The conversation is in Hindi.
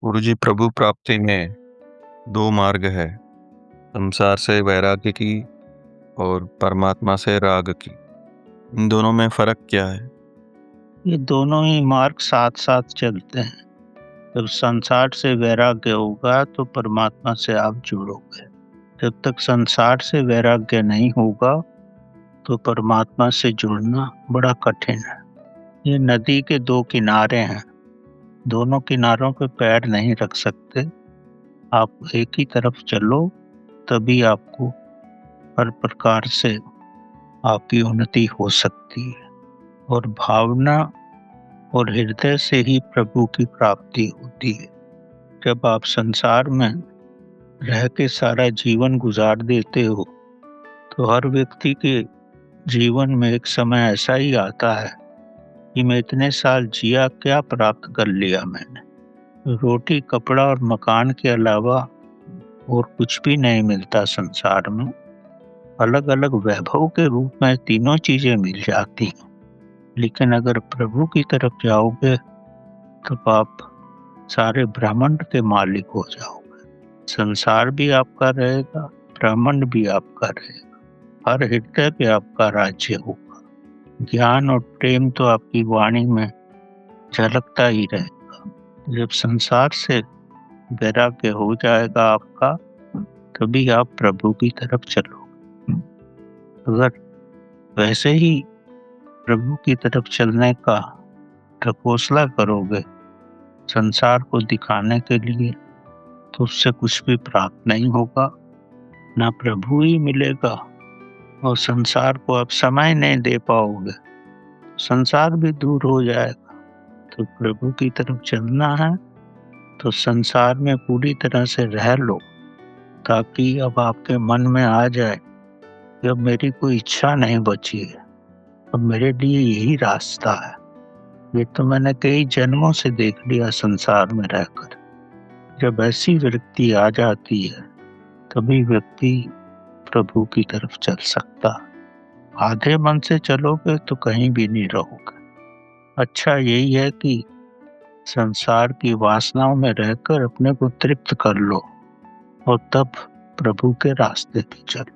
गुरुजी, प्रभु प्राप्ति में दो मार्ग है। संसार से वैराग्य की और परमात्मा से राग की। इन दोनों में फर्क क्या है? ये दोनों ही मार्ग साथ साथ चलते हैं। जब संसार से वैराग्य होगा तो परमात्मा से आप जुड़ोगे। जब तक संसार से वैराग्य नहीं होगा तो परमात्मा से जुड़ना बड़ा कठिन है। ये नदी के दो किनारे हैं, दोनों किनारों पे पैर नहीं रख सकते। आप एक ही तरफ चलो तभी आपको हर प्रकार से आपकी उन्नति हो सकती है। और भावना और हृदय से ही प्रभु की प्राप्ति होती है। जब आप संसार में रह के सारा जीवन गुजार देते हो तो हर व्यक्ति के जीवन में एक समय ऐसा ही आता है कि मैं इतने साल जिया, क्या प्राप्त कर लिया मैंने। रोटी, कपड़ा और मकान के अलावा और कुछ भी नहीं मिलता संसार में। अलग अलग वैभव के रूप में तीनों चीजें मिल जाती हैं, लेकिन अगर प्रभु की तरफ जाओगे तब आप सारे ब्रह्मांड के मालिक हो जाओगे। संसार भी आपका रहेगा, ब्रह्मांड भी आपका रहेगा, हर हृदय पे आपका राज्य होगा। ज्ञान और प्रेम तो आपकी वाणी में झलकता ही रहेगा। जब संसार से वैराग्य हो जाएगा आपका, तभी आप प्रभु की तरफ चलोगे। अगर वैसे ही प्रभु की तरफ चलने का ढकोसला करोगे संसार को दिखाने के लिए, तो उससे कुछ भी प्राप्त नहीं होगा। ना प्रभु ही मिलेगा और संसार को आप समय नहीं दे पाओगे, संसार भी दूर हो जाएगा। तो प्रभु की तरफ चलना है तो संसार में पूरी तरह से रह लो, ताकि अब आपके मन में आ जाए कि अब मेरी कोई इच्छा नहीं बची है, अब मेरे लिए यही रास्ता है। ये तो मैंने कई जन्मों से देख लिया संसार में रहकर। जब ऐसी वृत्ति आ जाती है तभी व्यक्ति प्रभु की तरफ चल सकता। आधे मन से चलोगे तो कहीं भी नहीं रहोगे। अच्छा यही है कि संसार की वासनाओं में रहकर अपने को तृप्त कर लो और तब प्रभु के रास्ते पे चलो।